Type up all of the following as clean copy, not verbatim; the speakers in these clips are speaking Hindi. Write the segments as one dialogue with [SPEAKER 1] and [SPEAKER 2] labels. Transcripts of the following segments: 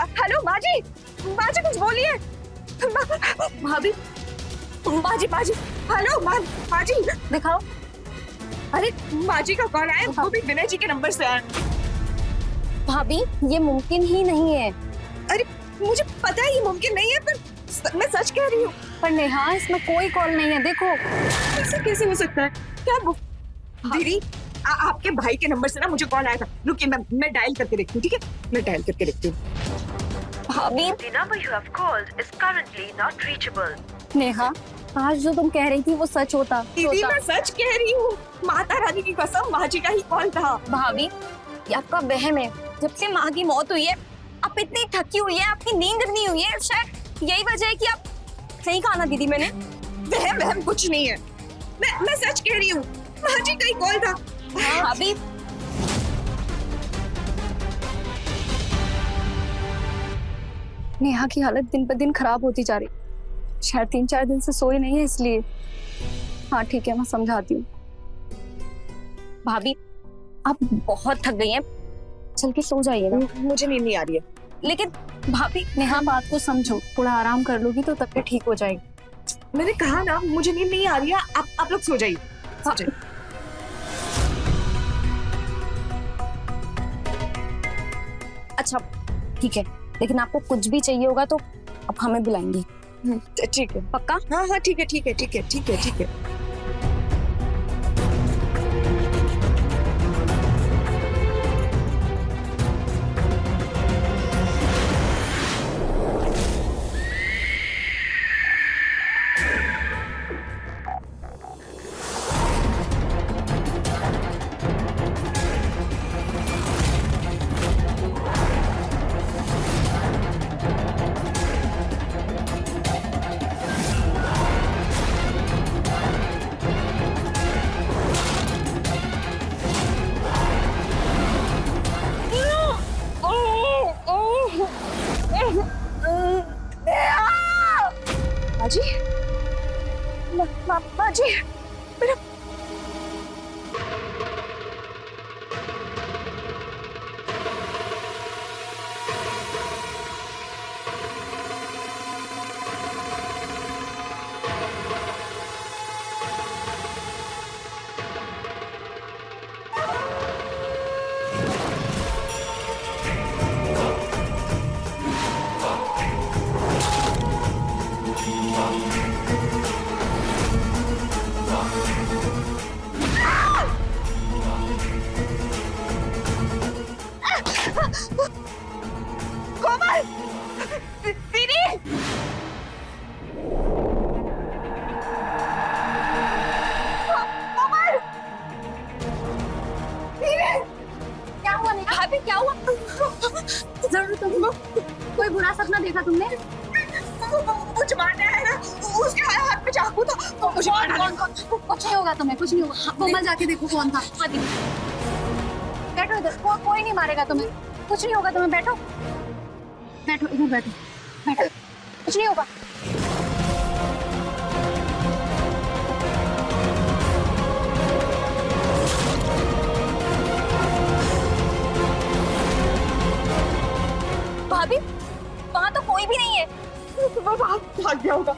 [SPEAKER 1] हेलो बाजी, बाजी कुछ बोलिए। भाभी, बाजी बाजी, हेलो बाजी
[SPEAKER 2] दिखाओ।
[SPEAKER 1] अरे बाजी का कॉल आया, वो भी विनय जी के नंबर से आया।
[SPEAKER 2] भाभी ये मुमकिन ही नहीं है।
[SPEAKER 1] अरे मुझे पता है ये मुमकिन नहीं है, पर मैं सच कह रही हूँ।
[SPEAKER 2] पर नेहा इसमें कोई कॉल नहीं है, देखो।
[SPEAKER 1] ऐसे कैसे हो सकता है? क्या दीदी, आपके भाई के नंबर से ना मुझे कॉल आया था। रुकिए मैं डायल करके देखती हूँ, ठीक है? मैं डायल करके देखती हूँ।
[SPEAKER 2] भाभी,
[SPEAKER 3] The number you have called is currently not reachable.
[SPEAKER 2] Neha आज जो तुम कह रही थी वो सच होता।
[SPEAKER 1] दीदी मैं सच कह रही हूँ, माता रानी की कसम, बाजी का ही कॉल था।
[SPEAKER 2] भाभी ये आपका वहम है। जब से माँ की मौत हुई है आप इतनी थकी हुई है, आपकी नींद नहीं हुई है। शायद यही वजह है कि आप सही कहा ना दीदी मैंने।
[SPEAKER 1] वहम कुछ नहीं है, मैं सच कह रही हूँ, बाजी का ही कॉल था।
[SPEAKER 2] भाभी नेहा की हालत दिन पर दिन खराब होती जा रही, शायद 3-4 दिन से सोई नहीं है इसलिए। हाँ ठीक है, मैं समझाती हूँ। भाभी आप बहुत थक गई हैं, चल के सो जाइए ना।
[SPEAKER 1] मुझे नींद नहीं आ रही है।
[SPEAKER 2] लेकिन भाभी नेहा बात को समझो, थोड़ा आराम कर लोगी तो तबीयत ठीक हो जाएगी।
[SPEAKER 1] मैंने कहा ना मुझे नींद नहीं आ रही है, आप लोग सो जाइए। सो जाइए।
[SPEAKER 2] अच्छा ठीक है, लेकिन आपको कुछ भी चाहिए होगा तो आप हमें बुलाएंगे।
[SPEAKER 1] ठीक है,
[SPEAKER 2] पक्का?
[SPEAKER 1] हाँ ठीक है ठीक है ठीक है ठीक है ठीक है। बाजी, बाजी मेरा कोमल, दीदी कोमल, दीदी
[SPEAKER 2] क्या हुआ नेहा? भाभी क्या हुआ? जरूर तुम कोई बुरा सपना देखा तुमने?
[SPEAKER 1] मुझे मारने आया ना, उसके हाथ में चाकू था, वो मुझे मार डाला।
[SPEAKER 2] कुछ नहीं होगा तुम्हें, कुछ नहीं होगा। कोमल जाके देखो कौन था। हाँ दीदी बैठो इधर, कोई नहीं मारेगा तुम्हें, कुछ नहीं होगा तुम्हें। बैठो बैठो इधर, बैठो बैठो, कुछ नहीं होगा। भाभी वहाँ तो कोई भी नहीं है।
[SPEAKER 1] वो भाग गया होगा,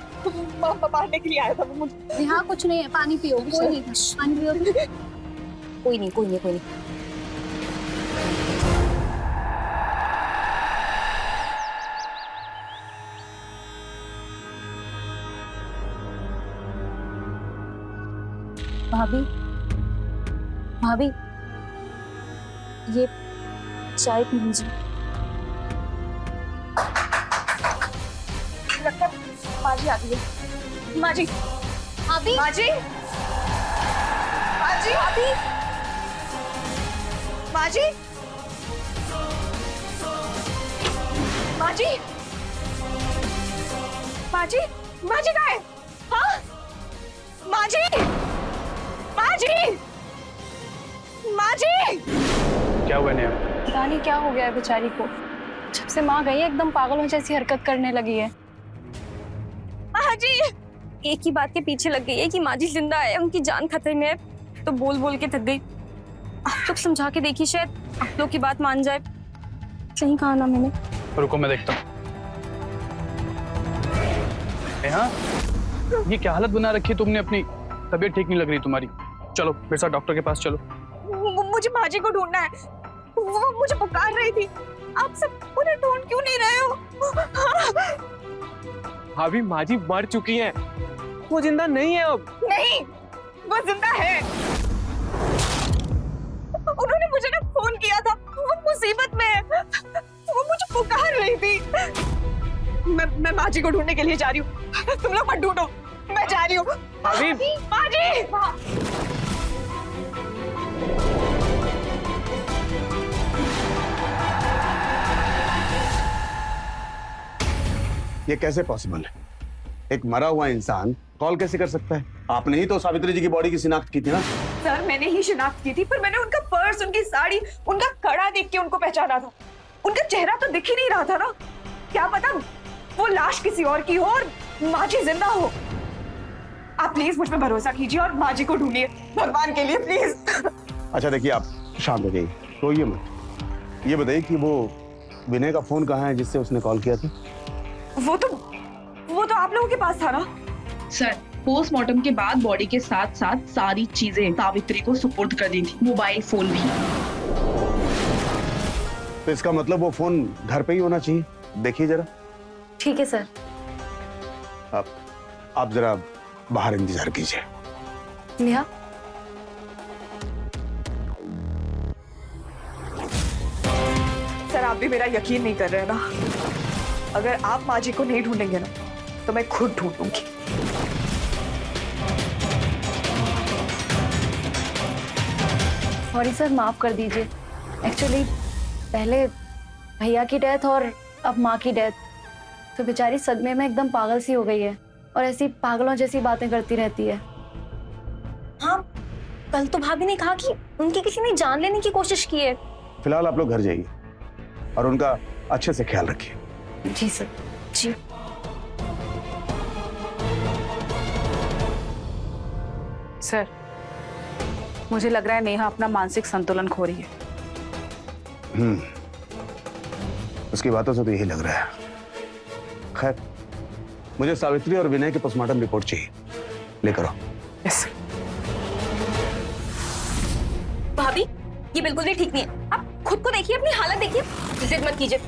[SPEAKER 1] मारने के लिए आया था वो मुझे।
[SPEAKER 2] यहाँ कुछ नहीं है, पानी पियो। कोई नहीं था, पानी पियो। कोई नहीं कोई नहीं कोई नहीं। भाभी भाभी ये चाय पी लीजिए।
[SPEAKER 1] लगता है माजी आ गई है। माजी,
[SPEAKER 2] भाभी
[SPEAKER 1] माजी, माजी,
[SPEAKER 2] भाभी
[SPEAKER 1] माजी, माजी, माजी, माजी कहाँ है? हाँ, माजी, माजी, माजी।
[SPEAKER 4] क्या हुआ नेहा?
[SPEAKER 2] पता नहीं क्या हो गया है बेचारी को, जब से माँ गई है एकदम पागलों जैसी हरकत करने लगी है।
[SPEAKER 1] माजी,
[SPEAKER 2] एक ही बात के पीछे लग गई है कि माँ जी जिंदा है, उनकी जान खतरे में है, तो बोल बोल के थक गई। आप लोग समझा के देखिए, शायद आप लोग की बात मान जाए। सही कहा ना मैंने?
[SPEAKER 4] रुको मैं देखता हूँ। नेहा, ये क्या हालत बना रखी है तुमने अपनी? तबीयत ठीक नहीं लग रही तुम्हारी। चलो मेरे साथ डॉक्टर के पास चलो।
[SPEAKER 1] मुझे माँ जी को ढूंढना है, वो मुझे पुकार रही थी। आप सब उन्हें ढूंढ क्यों नहीं रहे हो?
[SPEAKER 5] भाभी माँ जी मर चुकी हैं, वो जिंदा नहीं है अब।
[SPEAKER 1] नहीं, वो जिंदा है। उन्होंने मुझे ना फोन किया था, वो मुसीबत में है, वो मुझे पुकार रही थी। मैं माँ जी को ढूंढने के लिए जा रही हूँ, तुम लोग मत ढूंढो, मैं जा रही हूँ।
[SPEAKER 5] भाभी
[SPEAKER 1] माँ जी।
[SPEAKER 6] ये कैसे पॉसिबल है? एक मरा हुआ इंसान कॉल कैसे कर सकता है? आपने ही तो सावित्री जी की बॉडी की शिनाख्त की थी ना?
[SPEAKER 1] सर मैंने ही शिनाख्त की थी, पर मैंने उनका पर्स, उनकी साड़ी, उनका कड़ा देख के उनको पहचाना था। उनका चेहरा तो दिख ही नहीं रहा था ना। क्या पता वो लाश किसी और की हो और माँ जी जिंदा हो। आप प्लीज मुझ पर भरोसा कीजिए और माँ जी को ढूंढिए, भगवान के लिए प्लीज।
[SPEAKER 6] अच्छा देखिए, आप शांत हो जाइए, रोइए मत। ये बताइए कि वो विनय का फोन कहाँ है जिससे उसने कॉल किया था?
[SPEAKER 1] वो तो आप लोगों के पास था ना?
[SPEAKER 7] सर, पोस्टमार्टम के बाद बॉडी के साथ साथ सारी चीजें सावित्री को सुपुर्द कर दी थी, मोबाइल फोन भी।
[SPEAKER 6] तो इसका मतलब वो फोन घर पे ही होना चाहिए। देखिए जरा।
[SPEAKER 2] ठीक है सर।
[SPEAKER 6] आप जरा बाहर इंतजार कीजिए।
[SPEAKER 2] नेहा,
[SPEAKER 1] सर आप भी मेरा यकीन नहीं कर रहे ना। अगर आप माँ जी को नहीं ढूंढेंगे ना तो मैं खुद ढूंढूंगी।
[SPEAKER 2] सॉरी सर, माफ कर दीजिए। एक्चुअली पहले भैया की डेथ और अब माँ की डेथ, तो बेचारी सदमे में एकदम पागल सी हो गई है और ऐसी पागलों जैसी बातें करती रहती है।
[SPEAKER 8] हाँ, कल तो भाभी ने कहा कि उनकी किसी ने जान लेने की कोशिश की है।
[SPEAKER 6] फिलहाल आप लोग घर जाइए और उनका अच्छे से ख्याल रखिए।
[SPEAKER 2] जी सर।
[SPEAKER 8] जी।
[SPEAKER 9] सर, मुझे लग रहा है नेहा अपना मानसिक संतुलन खो रही है।
[SPEAKER 6] उसकी बातों से तो यही लग रहा है। खैर, मुझे सावित्री और विनय की पोस्टमार्टम रिपोर्ट चाहिए, लेकर आओ।
[SPEAKER 9] यस।
[SPEAKER 8] भाभी, ये बिल्कुल भी ठीक नहीं है। आप खुद को देखिए, अपनी हालत देखिए, जिद मत कीजिए।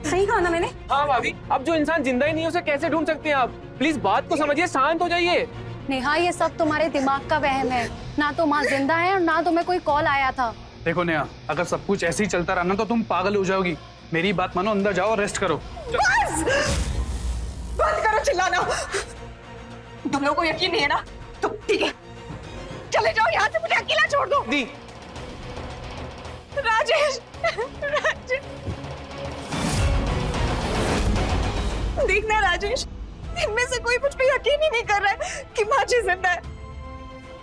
[SPEAKER 8] सही कहा ना मैंने?
[SPEAKER 5] हाँ भाभी, अब जो इंसान जिंदा ही नहीं है उसे कैसे ढूंढ सकते हैं आप? प्लीज बात को समझिए, शांत हो जाइए।
[SPEAKER 2] नेहा, ये सब तुम्हारे दिमाग का वहम है। ना तो माँ जिंदा है और ना तुम्हें कोई कॉल आया था।
[SPEAKER 4] देखो नेहा, अगर सब कुछ ऐसे ही चलता रहा ना तो तुम पागल हो जाओगी। मेरी बात मानो, अंदर जाओ और रेस्ट करो।
[SPEAKER 1] बस बंद करो चिल्लाना। तुम लोगों को यकीन नहीं है ना? तो ठीक है, चले जाओ यहाँ से, मुझे अकेला छोड़ दो।
[SPEAKER 5] दी
[SPEAKER 1] राजेश, राजेश, देखना राजेश, इनमें से कोई मुझ पे यकीन ही नहीं कर रहा है कि माँ जी जिंदा है।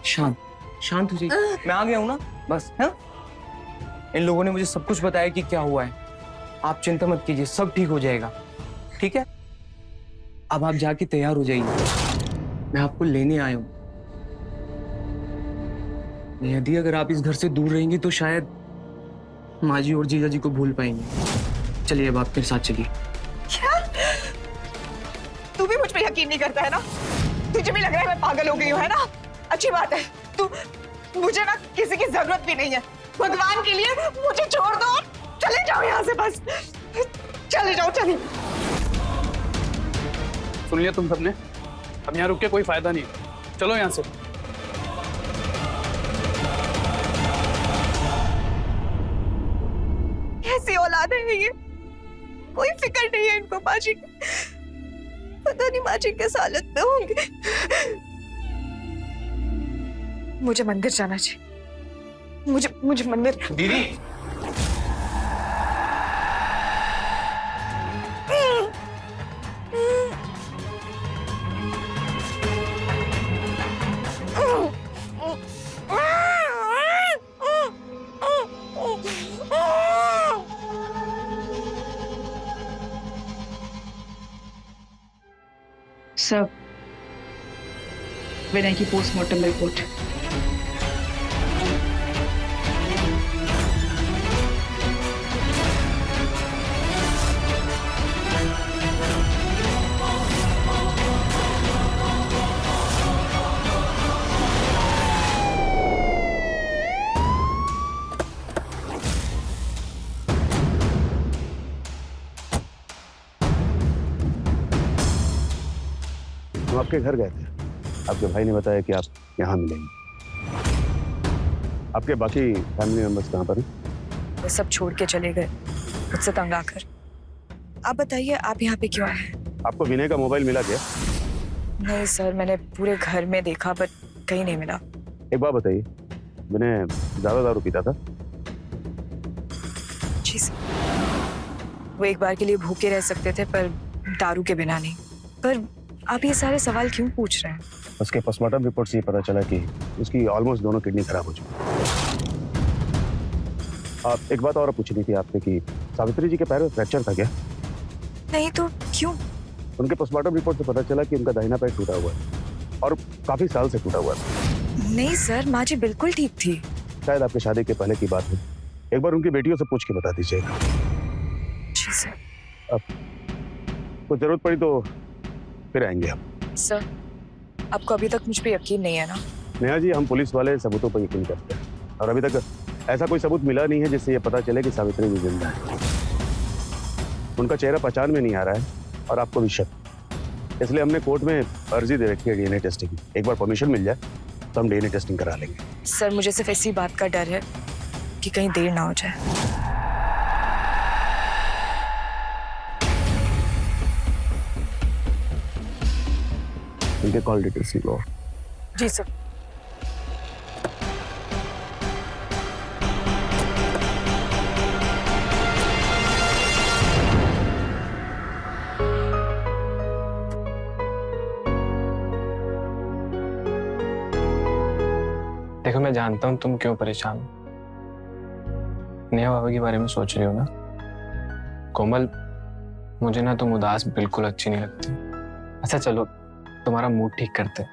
[SPEAKER 5] शांत हो जाइए। मैं आ गया हूँ ना, बस। हाँ, इन लोगों ने मुझे सब कुछ बताया कि क्या हुआ है। आप चिंता मत कीजिए, सब ठीक हो जाएगा। ठीक है, अब आप जाके तैयार हो जाइए, मैं आपको लेने आया हूँ। यदि अगर आप इस घर से दूर रहेंगी तो शायद माँ जी और जीजा जी को भूल पाएंगे। चलिए अब आप मेरे साथ चलिए।
[SPEAKER 1] क्या? तू भी मुझ पे यकीन नहीं करता है ना? तुझे भी लग रहा है मैं पागल हो गई हूँ, है ना? अच्छी बात है। तू, मुझे ना किसी की जरूरत भी नहीं है। भगवान के लिए मुझे छोड़ दो, चले जाओ यहाँ से, बस चले जाओ। चलिए।
[SPEAKER 4] सुन लिया तुम सबने? अब यहाँ रुक के कोई फायदा नहीं, चलो यहाँ से।
[SPEAKER 1] कैसी औलाद है ये? कोई फिक्र नहीं है इनको माँ जी की। पता नहीं माँ जी किस हालत में होंगे। मुझे मंदिर जाना चाहिए। मुझे मंदिर।
[SPEAKER 5] दीदी,
[SPEAKER 7] सर, विनय की पोस्टमार्टम रिपोर्ट।
[SPEAKER 6] हम आपके घर गए थे। आपके भाई ने बताया कि आप यहाँ मिलेंगे। आपके बाकी फैमिली मेंबर्स कहाँ पर हैं?
[SPEAKER 1] वो सब छोड़ के चले गए मुझसे तंग आकर। आप बताइए आप यहाँ पे क्यों आए हैं?
[SPEAKER 6] आपको विनय का मोबाइल मिला क्या?
[SPEAKER 1] नहीं सर, मैंने पूरे घर में देखा पर कहीं नहीं मिला।
[SPEAKER 6] एक बात बताइए, विनय ज्यादा दारू पीता था?
[SPEAKER 1] जी सर, वो एक बार के लिए भूखे रह सकते थे पर दारू के बिना नहीं। पर आप ये सारे सवाल क्यों पूछ रहे हैं?
[SPEAKER 6] उसके पोस्टमार्टम रिपोर्ट से ये पता चला कि उसकी ऑलमोस्ट दोनों किडनी खराब हो चुकी। आप एक बात और पूछनी थी आपसे कि सावित्री जी के पैर में फ्रैक्चर था क्या?
[SPEAKER 1] नहीं तो क्यों?
[SPEAKER 6] उनके पोस्टमार्टम रिपोर्ट से पता चला कि उनका दाहिना पैर टूटा हुआ है और काफी साल से टूटा हुआ है।
[SPEAKER 1] नहीं सर, माँ जी बिल्कुल ठीक थी।
[SPEAKER 6] शायद आपके शादी के पहले की बात हो। एक बार उनकी बेटियों से पूछ के बता दीजिएगा।
[SPEAKER 1] जी सर।
[SPEAKER 6] अब कुछ जरूरत पड़ी तो फिर आएंगे हम।
[SPEAKER 1] सर, आपको अभी तक मुझ पे यकीन नहीं है ना?
[SPEAKER 6] नेहा जी, हम पुलिस वाले सबूतों पर यकीन करते हैं और अभी तक ऐसा कोई सबूत मिला नहीं है जिससे ये पता चले कि सावित्री जी जिंदा है। उनका चेहरा पहचान में नहीं आ रहा है और आपको भी शक, इसलिए हमने कोर्ट में अर्जी दे रखी है डीएनए टेस्टिंग की। एक बार परमिशन मिल जाए तो हम डीएनए टेस्टिंग करा लेंगे।
[SPEAKER 1] सर, मुझे सिर्फ इसी बात का डर है कि कहीं देर ना हो जाए।
[SPEAKER 6] उनके कॉल डिटेल्स लो।
[SPEAKER 1] जी सर।
[SPEAKER 5] देखो, मैं जानता हूँ तुम क्यों परेशान हो। नेहा बाबा के बारे में सोच रही हो ना। कोमल, मुझे ना तुम उदास बिल्कुल अच्छी नहीं लगती। अच्छा चलो, तुम्हारा मूड ठीक करते हैं।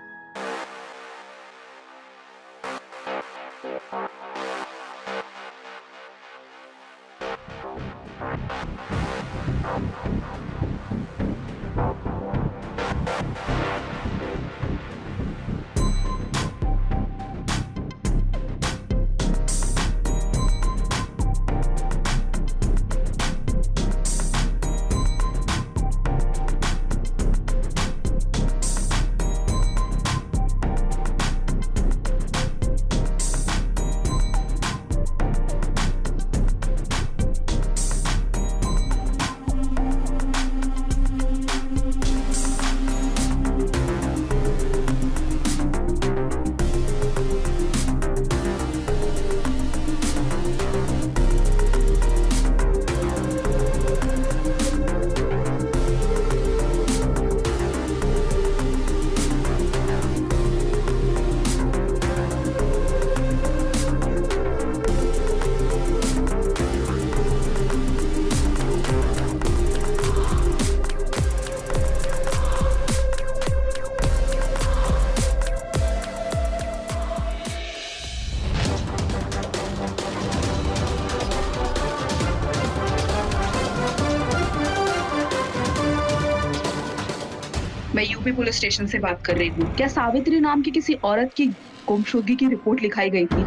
[SPEAKER 7] मैं यूपी पुलिस स्टेशन से बात कर रही हूँ। क्या सावित्री नाम की किसी औरत की गुमशुदगी की रिपोर्ट लिखाई गई थी?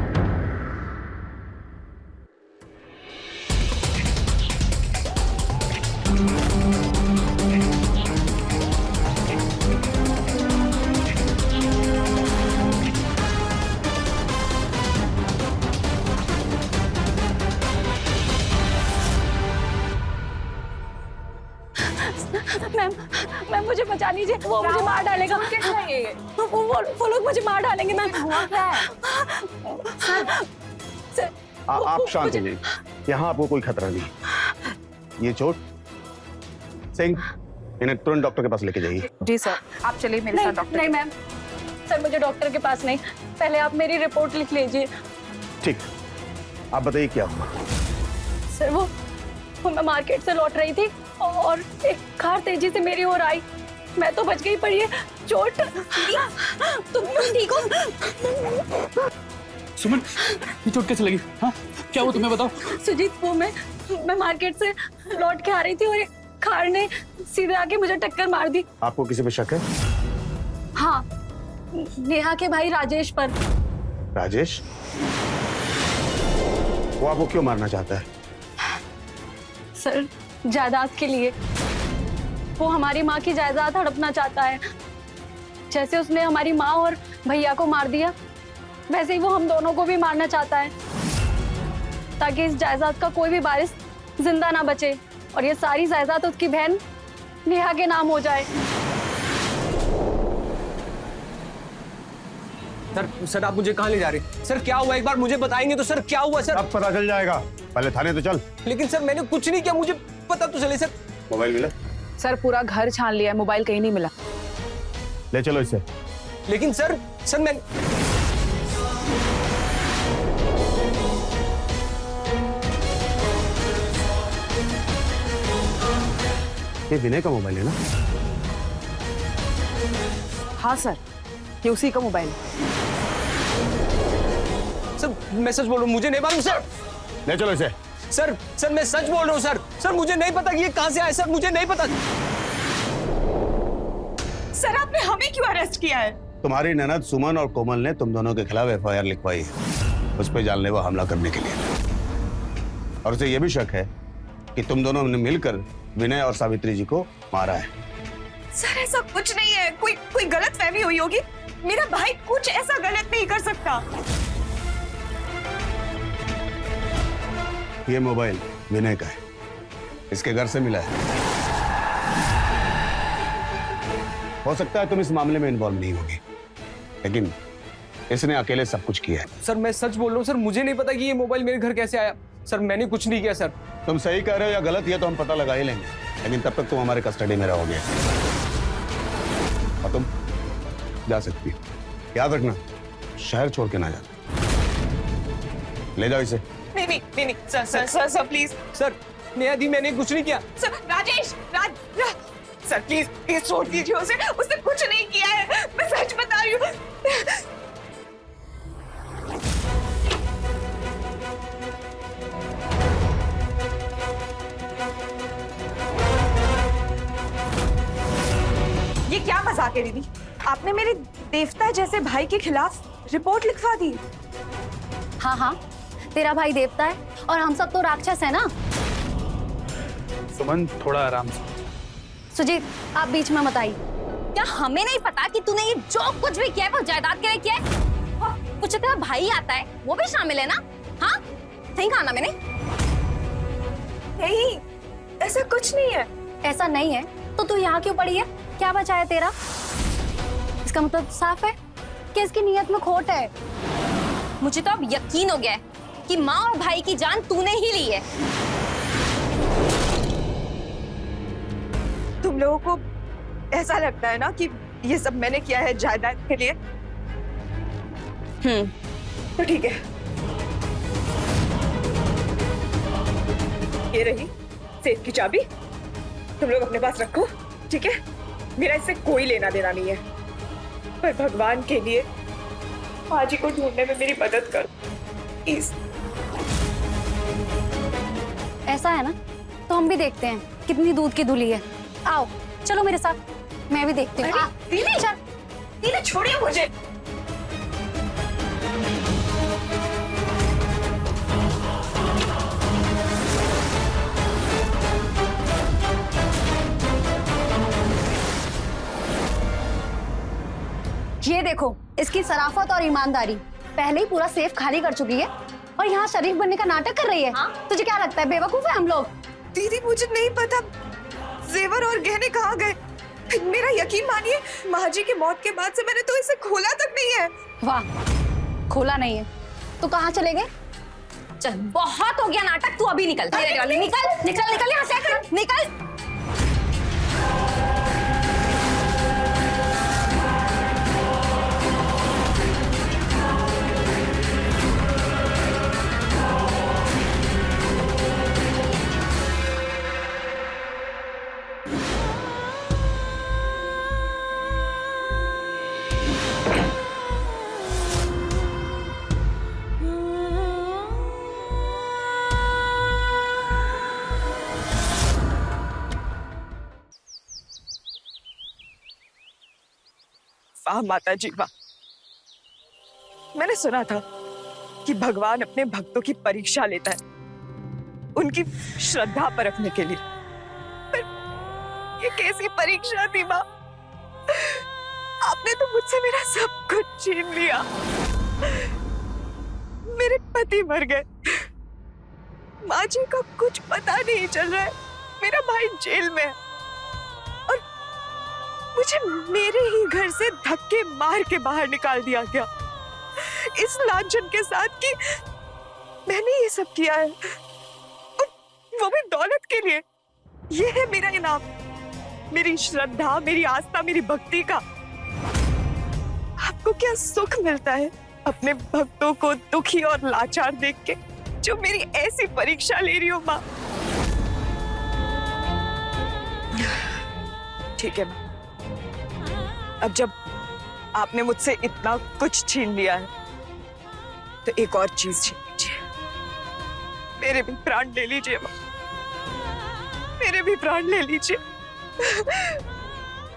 [SPEAKER 2] मैम मुझे बचा लीजिए, वो मुझे मार डालेगा। वो लोग मुझे मार डालेंगे मैम। हुआ क्या है?
[SPEAKER 6] आप शांत हो जाइए, यहाँ आपको कोई खतरा नहीं। ये चोट, सिंह, इन्हें तुरंत डॉक्टर के पास लेके जाइए।
[SPEAKER 9] जी सर, आप चलिए मेरे साथ डॉक्टर।
[SPEAKER 2] नहीं मैम, सर मुझे डॉक्टर के पास नहीं, पहले आप मेरी रिपोर्ट लिख लीजिए।
[SPEAKER 6] ठीक, आप बताइए क्या हुआ?
[SPEAKER 2] सर वो मैं मार्केट से लौट रही थी और एक कार तेजी से मेरी ओर आई। मैं तो बच गई, पर ये चोट। तुम ठीक हो?
[SPEAKER 4] सुमन, ये चोट कैसे लगी? हाँ, क्या हुआ तुम्हें बताओ।
[SPEAKER 2] सुजीत, वो मैं मार्केट से लौट के आ रही थी और एक कार ने सीधे आके मुझे टक्कर मार दी।
[SPEAKER 6] आपको किसी पे शक है?
[SPEAKER 2] हाँ, नेहा के भाई राजेश पर।
[SPEAKER 6] राजेश? वो आपको क्यों मारना चाहता है?
[SPEAKER 2] सर, जायदाद के लिए। वो हमारी माँ की जायदाद हड़पना चाहता है। जैसे उसने हमारी माँ और भैया को मार दिया, वैसे ही वो हम दोनों को भी मारना चाहता है, ताकि इस जायदाद का कोई भी वारिस जिंदा ना बचे और ये सारी जायदाद उसकी बहन नेहा के नाम हो जाए।
[SPEAKER 5] सर आप मुझे कहाँ ले जा रहे हैं? सर क्या हुआ, एक बार मुझे बताएंगे तो? सर क्या हुआ सर?
[SPEAKER 6] अब पता चल जाएगा, पहले थाने तो चल।
[SPEAKER 5] लेकिन सर मैंने कुछ नहीं किया, मुझे पता तो चले। सर
[SPEAKER 6] मोबाइल मिला?
[SPEAKER 9] सर पूरा घर छान लिया है, मोबाइल कहीं नहीं मिला।
[SPEAKER 6] ले चलो इसे।
[SPEAKER 5] लेकिन सर मैं
[SPEAKER 6] ये विनय का मोबाइल है ना?
[SPEAKER 9] हाँ सर, ये उसी का मोबाइल है।
[SPEAKER 5] सर मैं सच बोल रहा हूँ, मुझे नहीं मालूम सर।
[SPEAKER 6] ले चलो इसे।
[SPEAKER 5] सर मैं सच बोल रहा हूँ सर। सर मुझे नहीं पता कि ये कहाँ से आया। सर मुझे नहीं पता।
[SPEAKER 1] सर आपने हमें क्यों अरेस्ट किया है?
[SPEAKER 6] तुम्हारी ननद सुमन और कोमल ने तुम दोनों के खिलाफ FIR लिखवाई है, उस पर जानलेवा हमला करने के लिए। और उसे यह भी शक है कि तुम दोनों ने मिलकर विनय और सावित्री जी को मारा है।
[SPEAKER 1] सर ऐसा कुछ नहीं है, कोई गलत फहमी हुई होगी। मेरा भाई कुछ ऐसा गलत नहीं कर सकता।
[SPEAKER 6] ये मोबाइल विनय का है, इसके घर से मिला है। हो सकता है तुम इस मामले में इन्वॉल्व नहीं होगी, लेकिन इसने अकेले सब कुछ किया है।
[SPEAKER 5] सर मैं सच बोल रहा हूँ सर, मुझे नहीं पता कि ये मोबाइल मेरे घर कैसे आया। सर मैंने कुछ नहीं किया सर।
[SPEAKER 6] तुम सही कह रहे हो या गलत, ये तो हम पता लगा ही लेंगे, लेकिन तब तक तुम हमारे कस्टडी में रहोगे और तुम जा सकती हो। याद रखना, शहर छोड़ के ना जाना। ले जाओ इसे।
[SPEAKER 1] नहीं सर प्लीज।
[SPEAKER 5] सर नेहा दी मैंने कुछ नहीं किया।
[SPEAKER 1] सर राजेश सर प्लीज छोड़ दीजिए उसे, उसने कुछ नहीं किया है, मैं सच बता रही हूँ। ये क्या मजाक है दीदी? आपने मेरे देवता जैसे भाई के खिलाफ रिपोर्ट लिखवा दी।
[SPEAKER 2] हाँ हाँ, तेरा भाई देवता है और हम सब तो राक्षस है ना।
[SPEAKER 4] सुमन थोड़ा आराम से।
[SPEAKER 2] सुजीत आप बीच में मत आइए।
[SPEAKER 8] क्या हमें नहीं पता कि तूने ये जो कुछ भी किया है वो जायदाद के लिए किया है? और कुछ तेरा भाई आता है, वो भी शामिल है ना? हाँ सही कहा ना मैंने?
[SPEAKER 1] नहीं ऐसा कुछ नहीं है।
[SPEAKER 2] ऐसा नहीं है तो तू यहाँ क्यों पड़ी है? क्या बचा है तेरा? इसका मतलब साफ है कि इसकी नीयत में खोट है।
[SPEAKER 8] मुझे तो अब यकीन हो गया है कि माँ और भाई की जान तूने ही ली है।
[SPEAKER 1] तुम लोगों को ऐसा लगता है ना कि ये सब मैंने किया है जायदाद के लिए? तो ठीक है, ये रही सेफ की चाबी, तुम लोग अपने पास रखो, ठीक है? मेरा इससे कोई लेना देना नहीं है, पर भगवान के लिए माजी को ढूंढने में मेरी मदद कर प्लीज।
[SPEAKER 2] ऐसा है ना, तो हम भी देखते हैं कितनी दूध की धुली है। आओ चलो मेरे साथ, मैं भी देखती हूँ।
[SPEAKER 1] दीदी
[SPEAKER 2] चल
[SPEAKER 1] दीदी छोड़िए मुझे।
[SPEAKER 2] ये देखो इसकी सराफत और ईमानदारी, पहले ही पूरा सेफ खाली कर चुकी है और यहाँ शरीफ बनने का नाटक कर रही है। हाँ? तुझे क्या लगता है बेवकूफ है हम लोग?
[SPEAKER 1] दीदी मुझे नहीं पता जेवर और गहने कहाँ गए। मेरा यकीन मानिए, माजी की मौत के बाद से मैंने तो इसे खोला तक नहीं है।
[SPEAKER 2] वाह, खोला नहीं है तो कहाँ चले गए?
[SPEAKER 8] चल बहुत हो गया नाटक, तू अभी निकल। निकल निकल निकल यहाँ से, निकल।
[SPEAKER 1] वाह माता जी वाह। मैंने सुना था कि भगवान अपने भक्तों की परीक्षा लेता है उनकी श्रद्धा परखने के लिए, पर ये कैसी परीक्षा थी माँ? आपने तो मुझसे मेरा सब कुछ छीन लिया। मेरे पति मर गए, माँ जी को कुछ पता नहीं चल रहा है, मेरा भाई जेल में है और मुझे मेरे ही घर से धक्के मार के बाहर निकाल दिया गया इस लांछन के साथ कि मैंने ये सब किया है और वो भी दौलत के लिए। ये है मेरा इनाम, मेरी श्रद्धा, मेरी आस्था, मेरी भक्ति का। आपको क्या सुख मिलता है अपने भक्तों को दुखी और लाचार देख के, जो मेरी ऐसी परीक्षा ले रही हो माँ? ठीक है माँ, अब जब आपने मुझसे इतना कुछ छीन लिया है तो एक और चीज छीन लीजिए, मेरे भी प्राण ले लीजिए माँ, मेरे भी प्राण ले लीजिए।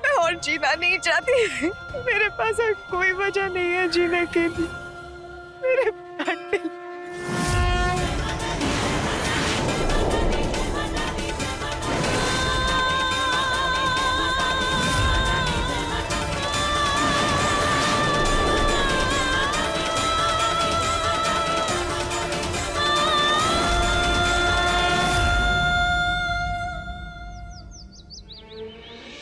[SPEAKER 1] मैं और जीना नहीं चाहती, मेरे पास और कोई वजह नहीं है जीने के लिए, मेरे प्राण ले लीजिए।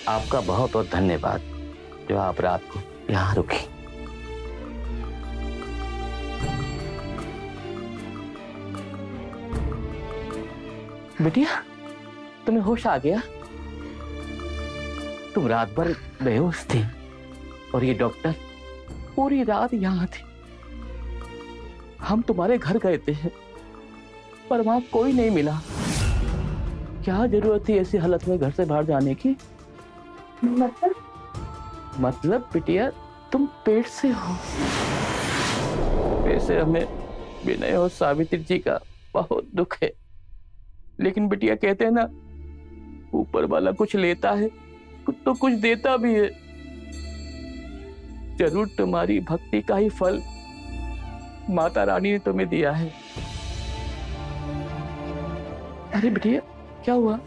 [SPEAKER 10] आपका बहुत बहुत धन्यवाद जो आप रात को यहाँ रुकी। बिटिया, तुम्हें होश आ गया? तुम रात भर बेहोश थी और ये डॉक्टर पूरी रात यहाँ थे। हम तुम्हारे घर गए थे पर वहां कोई नहीं मिला। क्या जरूरत थी ऐसी हालत में घर से बाहर जाने की? मतलब बिटिया तुम पेट से हो। वैसे हमें विनय और सावित्री जी का बहुत दुख है, लेकिन बिटिया कहते हैं ना, ऊपर वाला कुछ लेता है तो कुछ देता भी है। जरूर तुम्हारी भक्ति का ही फल माता रानी ने तुम्हें दिया है। अरे बिटिया क्या हुआ?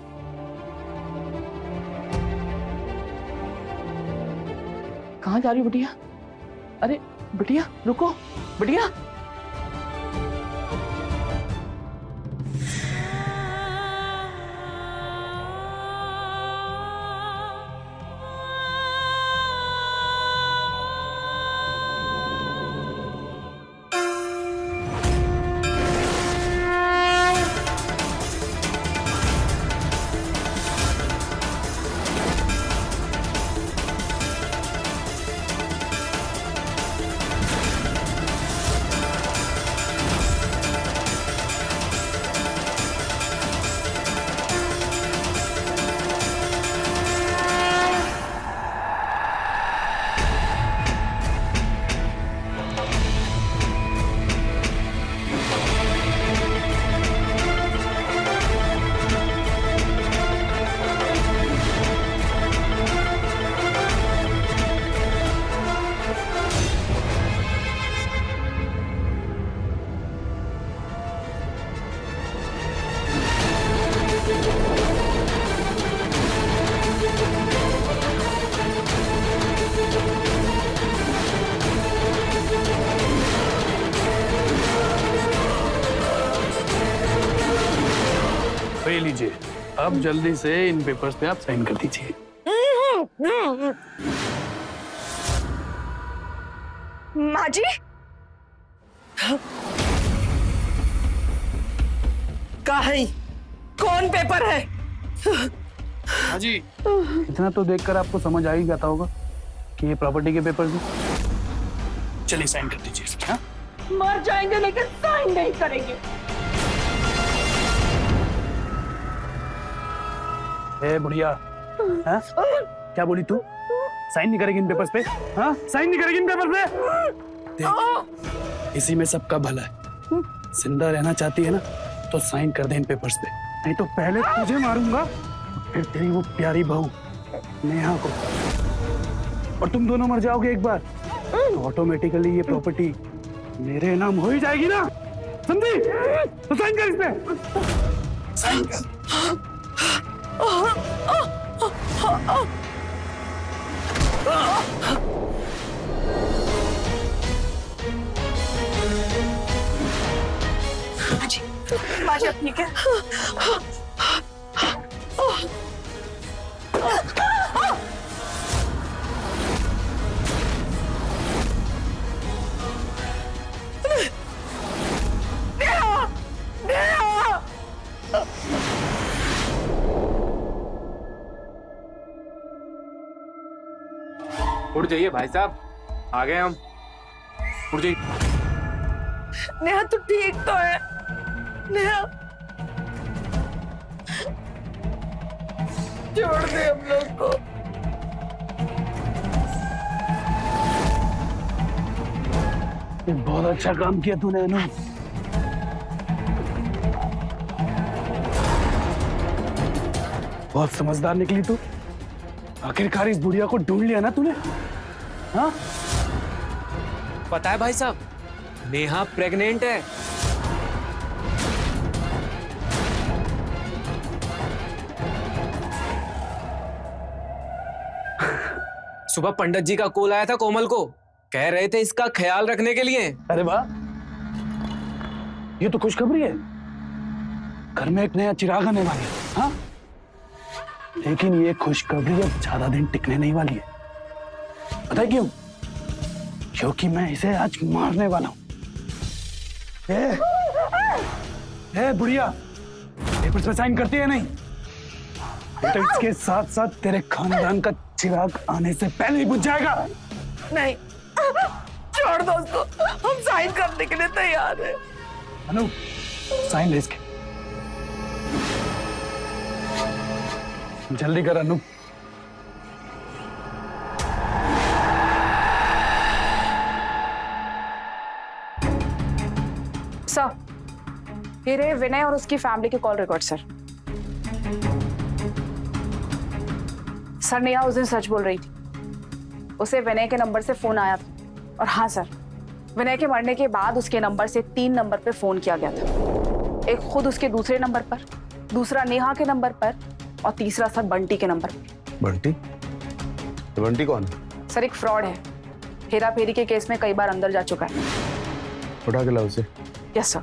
[SPEAKER 10] कहाँ जा रही हो बिटिया? अरे बिटिया रुको, बिटिया।
[SPEAKER 4] ये लीजिए, अब जल्दी से इन पेपर्स पे आप साइन कर दीजिए।
[SPEAKER 1] माँ जी,
[SPEAKER 11] का है? कौन पेपर है?
[SPEAKER 4] हाँ जी, इतना तो देखकर आपको समझ आ ही जाता होगा कि ये प्रॉपर्टी के पेपर्स हैं। चलिए साइन कर दीजिए इसमें। हाँ?
[SPEAKER 11] मर जाएंगे लेकिन साइन नहीं करेंगे।
[SPEAKER 4] ए बुढ़िया, हाँ? क्या बोली तू? साइन नहीं करेगी इन पेपर्स पे? हाँ? साइन नहीं करेगी इन पेपर पे? देख, इसी में सबका भला है। जिंदा रहना चाहती है ना तो साइन कर दे इन पेपर्स पे, नहीं तो पहले तुझे मारूंगा फिर तेरी वो प्यारी बहू नेहा को, और तुम दोनों मर जाओगे एक बार तो ऑटोमेटिकली ये प्रॉपर्टी मेरे नाम हो ही जाएगी ना, समझी? तो साइन कर इस पे, साइन कर।
[SPEAKER 1] ठीक है?
[SPEAKER 5] उठ जाइए भाई साहब, आ गए हम। उठ जाइए।
[SPEAKER 1] नेहा तू ठीक तो है? नेहा छोड़ दे हम लोग को।
[SPEAKER 4] ये बहुत अच्छा काम किया तूने अनु। बहुत समझदार निकली तू। आखिरकार इस बुढ़िया को ढूंढ लिया ना तूने। हाँ?
[SPEAKER 5] पता है भाई साहब, नेहा प्रेग्नेंट है। सुबह पंडित जी का कॉल आया था कोमल को, कह रहे थे इसका ख्याल रखने के लिए।
[SPEAKER 4] अरे वाह, ये तो खुशखबरी है। घर में एक नया चिराग आने वाला है। हाँ? लेकिन ये खुशखबरी अब ज्यादा दिन टिकने नहीं वाली है। पता है क्यों? क्योंकि मैं इसे आज मारने वाला हूं। बुढ़िया, पेपर्स पे साइन करती है नहीं? बेटा इसके साथ साथ तेरे खानदान का चिराग आने से पहले ही बुझ जाएगा।
[SPEAKER 1] नहीं, छोड़ दो उसको, हम साइन करने के लिए तैयार हैं।
[SPEAKER 4] अनु, साइन ले इसके। जल्दी कर अनु।
[SPEAKER 9] सर, ये रहे विनय और उसकी फैमिली के call record sir. Sir, Neha उस दिन सच बोल रही थी। उसे विनय के नंबर से फोन आया था। और हाँ सर, विनय के मरने के बाद उसके नंबर से 3 नंबर पे फोन किया गया था। एक खुद उसके दूसरे नंबर पर, दूसरा नेहा के नंबर पर और तीसरा सर बंटी के नंबर पर।
[SPEAKER 6] बंटी? तो बंटी कौन है?
[SPEAKER 9] सर, एक फ्रॉड है। हेरा फेरी के केस में कई बार अंदर जा चुका है।
[SPEAKER 6] उठा के लाओ उसे।
[SPEAKER 9] Yes sir.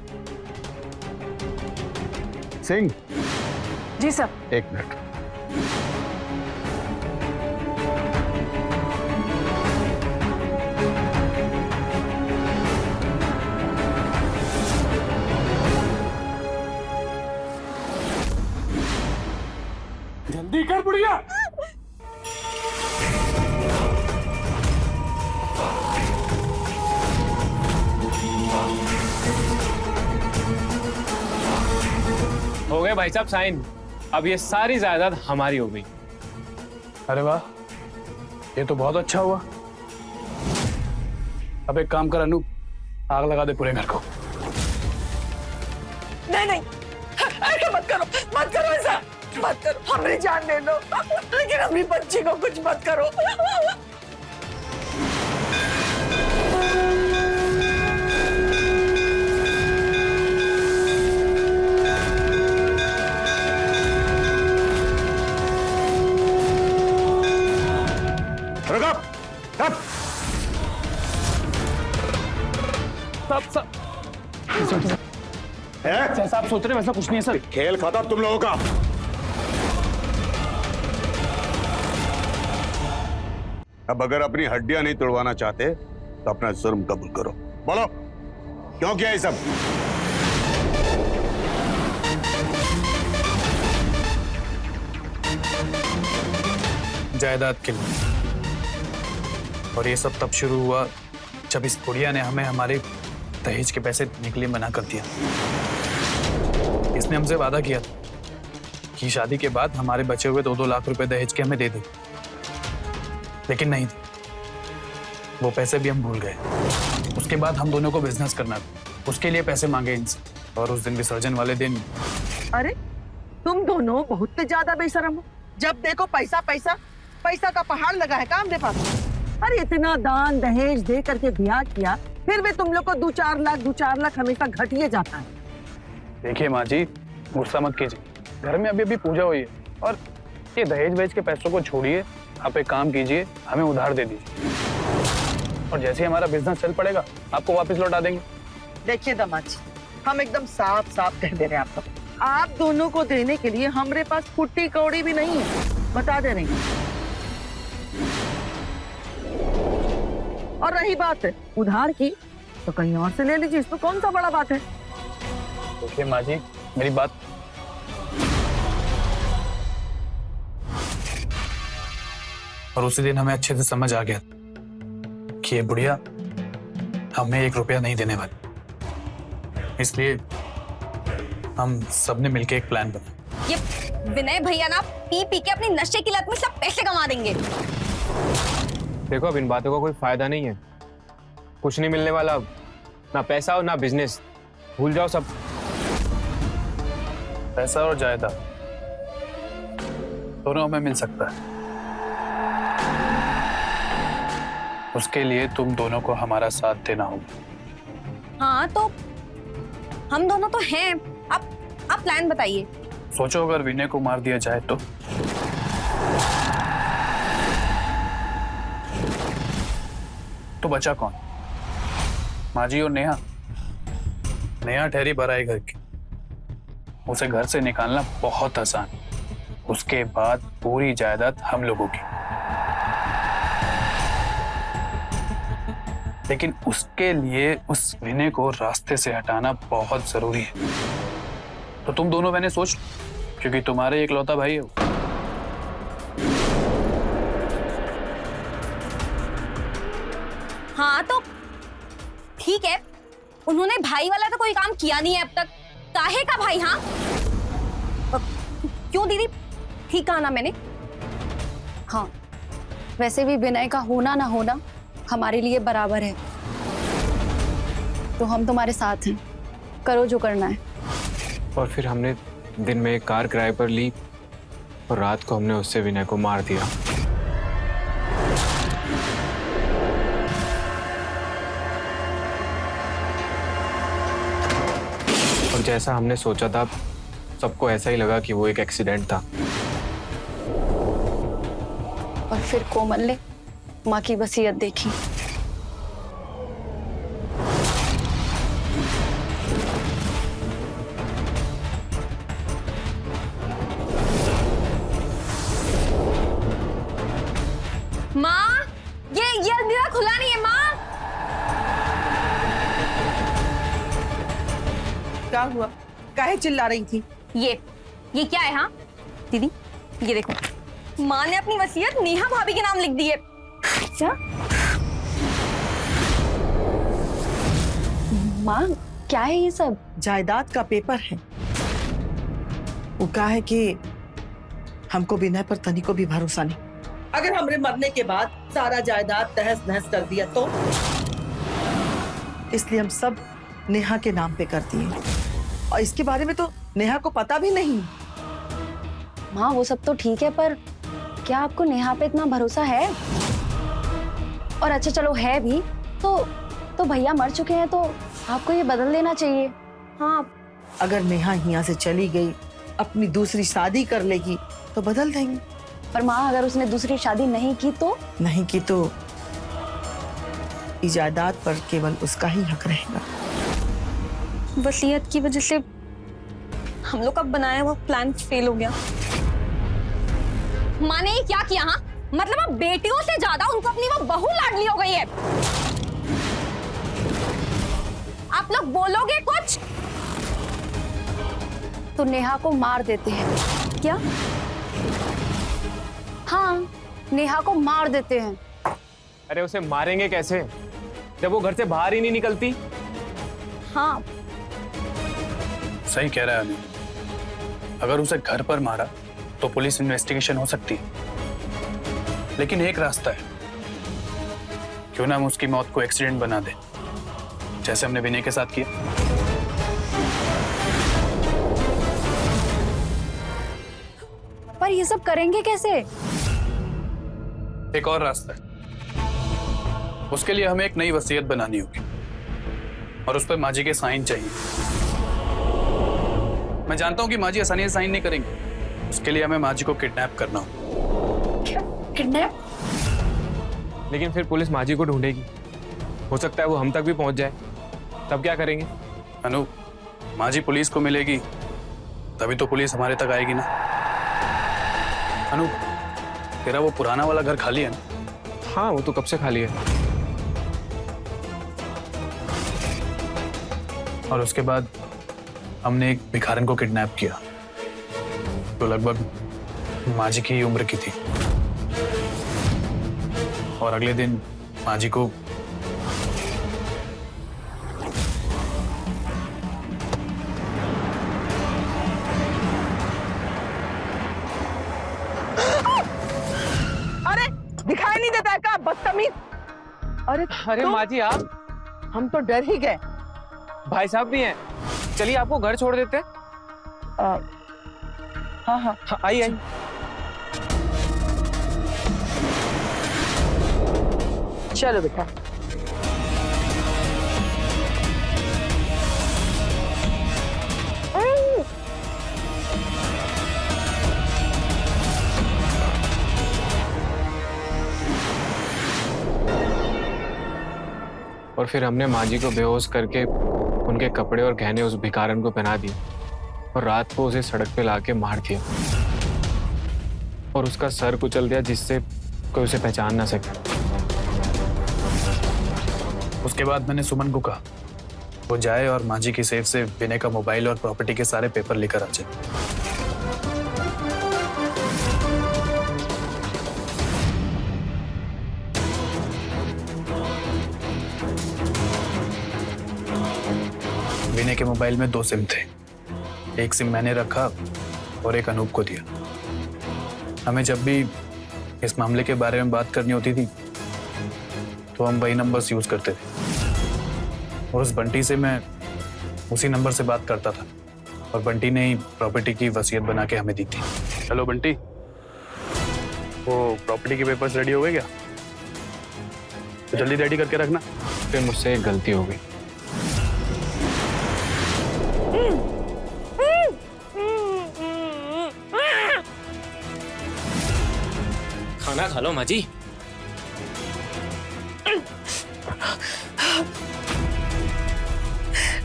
[SPEAKER 6] Singh,
[SPEAKER 9] ji sir.
[SPEAKER 6] 1 minute.
[SPEAKER 4] जल्दी कर बुढ़िया।
[SPEAKER 5] हो गए भाई साहब साइन। अब ये सारी जायदाद हमारी हो गई।
[SPEAKER 4] अरे वाह, ये तो बहुत अच्छा हुआ। अब एक काम कर अनु, आग लगा दे पूरे घर को।
[SPEAKER 1] नहीं नहीं, ऐसा मत करो, मत करो, ऐसा मत करो। हमें जान दे दो, लेकिन अपनी बच्ची को कुछ मत करो।
[SPEAKER 4] जैसा आप सोच रहे हैं वैसा कुछ नहीं है सर।
[SPEAKER 6] खेल खत्म तुम लोगों का। अब अगर अपनी हड्डियां नहीं तोड़वाना चाहते तो अपना जुर्म कबूल करो। बोलो, क्यों किया ये सब?
[SPEAKER 4] जायदाद के लिए। और ये सब तब शुरू हुआ जब इस बुढ़िया ने हमें हमारे दहेज के पैसे देने के लिए मना कर दिया। इसने हमसे वादा किया था कि शादी के बाद हमारे बचे हुए 2-2 लाख रुपए दहेज के हमें दे दे, लेकिन नहीं दी। वो पैसे भी हम भूल गए। उसके बाद हम दोनों को बिजनेस करना था, उसके लिए पैसे मांगे इनसे। और उस दिन विसर्जन वाले दिन।
[SPEAKER 11] अरे तुम दोनों बहुत ज्यादा बेशरम हो। जब देखो पैसा पैसा पैसा का पहाड़ लगा है काम दे पास। अरे इतना दान दहेज दे करके ब्याह किया, फिर भी तुम लोग को 2-4 लाख हमेशा घटिए जाता है।
[SPEAKER 4] देखिए माँ जी, गुस्सा मत कीजिए। घर में अभी अभी पूजा हुई है और ये दहेज वेज के पैसों को छोड़िए। आप एक काम कीजिए, हमें उधार दे दीजिए और जैसे ही हमारा बिजनेस चल पड़ेगा आपको वापस लौटा देंगे।
[SPEAKER 11] देखिए दामाद जी, हम एकदम साफ साफ कह दे रहे हैं आपको, आप दोनों को देने के लिए हमारे पास फुट्टी कौड़ी भी नहीं है, बता दे रही हूं। और रही बात उधार की, तो कहीं और से ले लीजिए, इसमें कौन सा बड़ा बात है।
[SPEAKER 4] देखिए माँ जी, मेरी बात और उसी दिन हमें अच्छे से समझ आ गया कि ये बुढ़िया हमें 1 रुपया नहीं देने वाली। इसलिए हम सबने मिलकर एक प्लान बनाया।
[SPEAKER 8] ये विनय भैया ना पी पी के अपनी नशे की लत में सब पैसे कमा देंगे।
[SPEAKER 5] देखो अब इन बातों का कोई फायदा नहीं है, कुछ नहीं मिलने वाला, ना पैसा और ना बिजनेस, भूल जाओ सब।
[SPEAKER 4] पैसा और जायदाद दोनों हमें मिल सकता है, उसके लिए तुम दोनों को हमारा साथ देना होगा।
[SPEAKER 8] हाँ तो हम दोनों तो हैं, आप प्लान बताइए।
[SPEAKER 4] सोचो अगर विनय को मार दिया जाए तो बचा कौन? माजी और नेहा। नेहा ठहरी बराई घर की, उसे घर से निकालना बहुत आसान, उसके बाद पूरी जायदाद हम लोगों की। लेकिन उसके लिए उस विनय को रास्ते से हटाना बहुत जरूरी है। तो तुम दोनों मैंने सोच, क्योंकि तुम्हारे इकलौता भाई है वो।
[SPEAKER 8] हाँ तो ठीक है, उन्होंने भाई वाला तो कोई काम किया नहीं है अब तक, काहे का भाई? हाँ क्यों दीदी, ठीक कहा ना मैंने?
[SPEAKER 2] हाँ, वैसे भी विनय का होना ना होना हमारे लिए बराबर है, तो हम तुम्हारे साथ हैं, करो जो करना है।
[SPEAKER 5] और फिर हमने दिन में एक कार किराए पर ली और रात को हमने उससे विनय को मार दिया। और जैसा हमने सोचा था, सबको ऐसा ही लगा कि वो एक एक्सीडेंट था।
[SPEAKER 2] और फिर कोमल ने माँ की वसीयत देखी।
[SPEAKER 8] माँ, ये अंधेरा खुला नहीं है माँ।
[SPEAKER 11] क्या हुआ, काहे चिल्ला रही थी?
[SPEAKER 8] ये क्या है? हाँ दीदी ये देखो, माँ ने अपनी वसीयत नेहा भाभी के नाम लिख दी है। क्या?
[SPEAKER 2] माँ क्या है ये सब?
[SPEAKER 11] जायदाद का पेपर है। वो कहा है कि हमको विनय पर तनी को भी भरोसा नहीं, अगर हमरे मरने के बाद सारा जायदाद तहस नहस कर दिया तो, इसलिए हम सब नेहा के नाम पे कर दिए। और इसके बारे में तो नेहा को पता भी नहीं।
[SPEAKER 2] माँ वो सब तो ठीक है, पर क्या आपको नेहा पे इतना भरोसा है? और अच्छा चलो है भी, तो भैया मर चुके हैं, तो आपको ये बदल देना चाहिए।
[SPEAKER 8] हाँ
[SPEAKER 11] अगर नेहा यहाँ से चली गई, अपनी दूसरी शादी कर लेगी तो बदल देंगे।
[SPEAKER 2] पर माँ अगर उसने दूसरी शादी नहीं की तो?
[SPEAKER 11] नहीं की तो जायदाद पर केवल उसका ही हक रहेगा।
[SPEAKER 8] वसीयत की वजह से हम लोग का बनाया हुआ प्लान फेल हो गया। माँ ने ये क्या किया? हाँ मतलब अब बेटियों से ज्यादा उनको अपनी वो बहू लाडली हो गई है। आप लोग बोलोगे कुछ?
[SPEAKER 2] तो नेहा को मार देते हैं।
[SPEAKER 8] क्या?
[SPEAKER 2] हाँ नेहा को मार देते हैं।
[SPEAKER 5] अरे उसे मारेंगे कैसे जब वो घर से बाहर ही नहीं निकलती?
[SPEAKER 8] हाँ
[SPEAKER 4] सही कह रहा है अनिल, अगर उसे घर पर मारा तो पुलिस इन्वेस्टिगेशन हो सकती है। लेकिन एक रास्ता है, क्यों ना हम उसकी मौत को एक्सीडेंट बना दें, जैसे हमने विनय के साथ किया।
[SPEAKER 2] पर ये सब करेंगे कैसे?
[SPEAKER 4] एक और रास्ता है, उसके लिए हमें एक नई वसीयत बनानी होगी और उस पर माजी के साइन चाहिए। मैं जानता हूं कि माजी आसानी से साइन नहीं करेंगे, उसके लिए हमें माजी को किडनैप करना होगा।
[SPEAKER 2] क्या किडनैप?
[SPEAKER 5] लेकिन फिर पुलिस माजी को ढूंढेगी, हो सकता है वो हम तक भी पहुंच जाए, तब क्या करेंगे?
[SPEAKER 4] अनु, माजी पुलिस को मिलेगी तभी तो पुलिस हमारे तक आएगी ना। अनु, तेरा वो पुराना वाला घर खाली है ना?
[SPEAKER 5] हाँ, वो तो कब से खाली है।
[SPEAKER 4] और उसके बाद हमने एक भिखारन को किडनैप किया, जो लगभग माजी की ही उम्र की थी। और अगले दिन माजी को
[SPEAKER 11] अरे दिखाई नहीं देता है क्या बदतमीज? अरे
[SPEAKER 5] अरे माँ जी, आप?
[SPEAKER 11] हम तो डर ही गए।
[SPEAKER 5] भाई साहब भी हैं। चलिए आपको घर छोड़ देते हैं।
[SPEAKER 11] हाँ हाँ
[SPEAKER 5] आइए आइए।
[SPEAKER 11] चलो बेटा।
[SPEAKER 5] और फिर हमने माँ जी को बेहोश करके उनके कपड़े और गहने उस भिखारन को पहना दिए और रात को उसे सड़क पे लाके मार दिया और उसका सर कुचल दिया, जिससे कोई उसे पहचान ना सके।
[SPEAKER 4] उसके बाद मैंने सुमन को कहा वो जाए और मांझी की सेफ से विनय का मोबाइल और प्रॉपर्टी के सारे पेपर लेकर आ जाए। विनय के मोबाइल में 2 सिम थे, एक सिम मैंने रखा और एक अनूप को दिया। हमें जब भी इस मामले के बारे में बात करनी होती थी तो हम वही नंबर्स यूज करते थे और उस बंटी से मैं उसी नंबर से बात करता था और बंटी ने ही प्रॉपर्टी की वसीयत बना के हमें दी थी। हेलो बंटी, वो प्रॉपर्टी के पेपर्स रेडी हो गए क्या? तो जल्दी रेडी करके रखना।
[SPEAKER 5] फिर मुझसे एक गलती हो गई।
[SPEAKER 10] खाना खा लो माँ जी।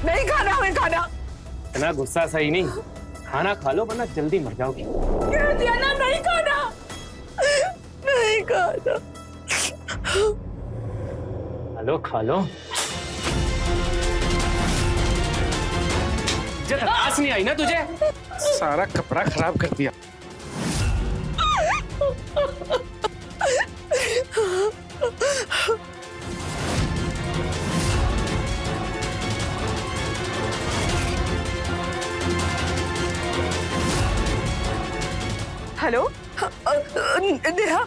[SPEAKER 11] नहीं खाना, हमें खाना।
[SPEAKER 10] इतना गुस्सा सही नहीं, खाना खा लो वरना जल्दी मर जाओगी।
[SPEAKER 11] कह दिया ना, नहीं खाना, नहीं खाना।
[SPEAKER 10] खा लो। जतास नहीं आई ना तुझे?
[SPEAKER 5] सारा कपड़ा खराब कर दिया।
[SPEAKER 11] हेलो नेहा,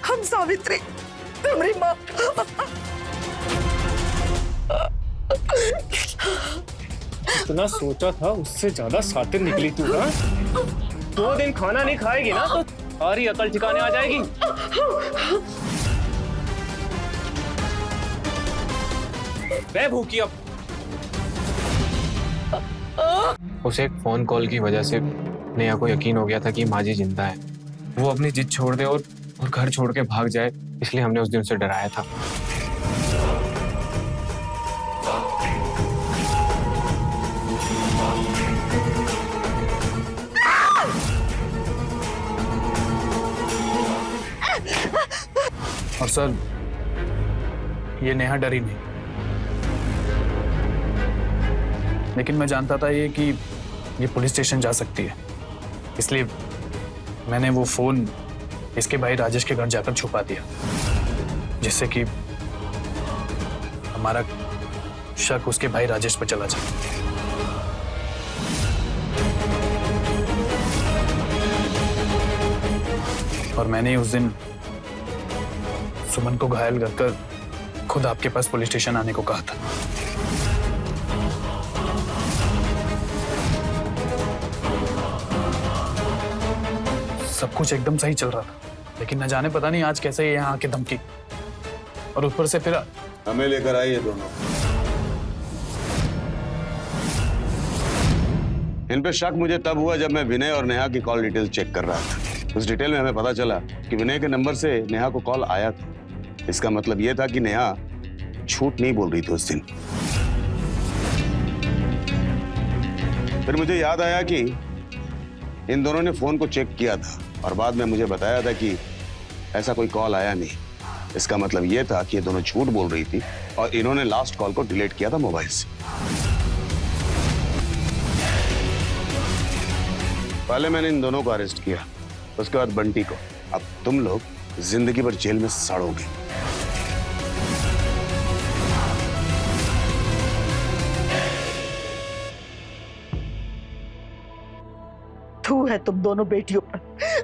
[SPEAKER 11] हम सावित्री, तुम्हारी माँ।
[SPEAKER 10] इतना सोचा था उससे ज्यादा सातिर निकली तू। हाँ, 2 दिन खाना नहीं खाएगी ना तो सारी अकल ठिकाने आ जाएगी। मैं भूखी अब।
[SPEAKER 5] उसे एक फोन कॉल की वजह से नेहा को यकीन हो गया था कि माजी जिंदा है। वो अपनी जिद छोड़ दे और घर छोड़ के भाग जाए, इसलिए हमने उस दिन उसे डराया था।
[SPEAKER 4] और सर, ये नेहा डरी नहीं, लेकिन मैं जानता था ये कि ये पुलिस स्टेशन जा सकती है, इसलिए मैंने वो फोन इसके भाई राजेश के घर जाकर छुपा दिया, जिससे कि हमारा शक उसके भाई राजेश पर चला जाए। और मैंने उस दिन सुमन को घायल कर खुद आपके पास पुलिस स्टेशन आने को कहा था। सब कुछ एकदम सही चल रहा था, लेकिन न जाने पता नहीं आज कैसे यहाँ आके धमकी, और ऊपर से फिर
[SPEAKER 6] हमें लेकर आइए दोनों। इन पे शक मुझे तब हुआ जब मैं विनय और नेहा की कॉल डिटेल चेक कर रहा था। उस डिटेल में हमें पता चला कि विनय के नंबर से नेहा को कॉल आया था। इसका मतलब यह था कि नेहा झूठ नहीं बोल रही थी उस दिन। फिर मुझे याद आया कि इन दोनों ने फोन को चेक किया था और बाद में मुझे बताया था कि ऐसा कोई कॉल आया नहीं। इसका मतलब ये था कि ये दोनों झूठ बोल रही थी और इन्होंने लास्ट कॉल को डिलीट किया था मोबाइल से। पहले मैंने इन दोनों को अरेस्ट किया, उसके बाद बंटी को। अब तुम लोग जिंदगी भर जेल में सड़ोगे।
[SPEAKER 11] थू है तुम दोनों बेटियों पर।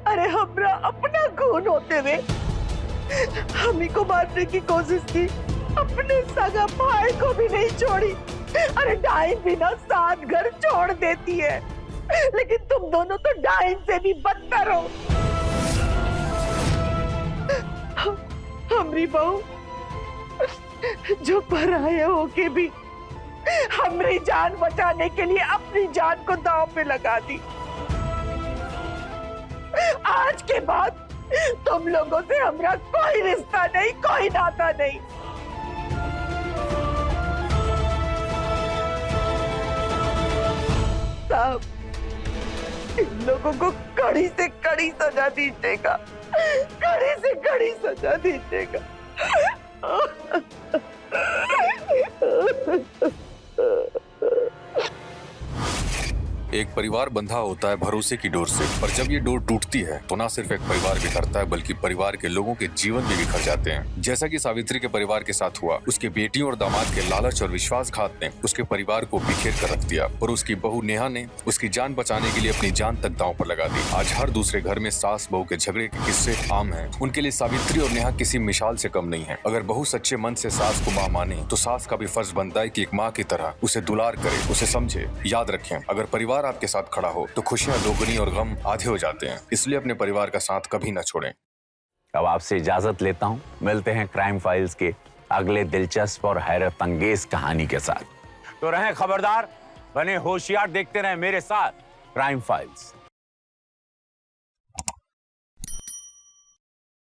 [SPEAKER 11] अरे हमरा अपना खून होते हुए हम ही को मारने की कोशिश की, अपने सगा भाई को भी नहीं छोड़ी। अरे डाइन भी ना 7 घर छोड़ देती है, लेकिन तुम दोनों तो डाइन से भी बदतर हो। हमरी बहू जो पराया होके भी हमरी जान बचाने के लिए अपनी जान को दांव पे लगा दी। आज के बाद तुम लोगों से हमारा कोई रिश्ता नहीं, कोई नाता नहीं। साहब, इन लोगों को कड़ी से कड़ी सजा दीजिएगा, कड़ी से कड़ी सजा दीजिएगा।
[SPEAKER 12] एक परिवार बंधा होता है भरोसे की डोर से, पर जब ये डोर टूटती है तो ना सिर्फ एक परिवार बिखरता है बल्कि परिवार के लोगों के जीवन भी बिखर जाते हैं। जैसा कि सावित्री के परिवार के साथ हुआ, उसके बेटियों और दामाद के लालच और विश्वासघात ने उसके परिवार को बिखेर कर रख दिया और उसकी बहू नेहा ने उसकी जान बचाने के लिए अपनी जान तक दांव पर लगा दी। आज हर दूसरे घर में सास बहू के झगड़े के किस्से आम हैं। उनके लिए सावित्री और नेहा किसी मिसाल से कम नहीं है। अगर बहू सच्चे मन से सास को माँ माने तो सास का भी फर्ज बनता है कि एक माँ की तरह उसे दुलार करे, उसे समझे। याद रखें, अगर परिवार आपके साथ खड़ा हो तो खुशियां दोगुनी और गम आधे हो जाते हैं। इसलिए अपने परिवार का साथ कभी न छोड़ें।
[SPEAKER 13] अब आपसे इजाजत लेता हूं। मिलते हैं क्राइम फाइल्स के अगले दिलचस्प और हैरत अंगेज कहानी के साथ। तो रहें खबरदार, बने होशियार, देखते रहें मेरे साथ क्राइम फाइल्स।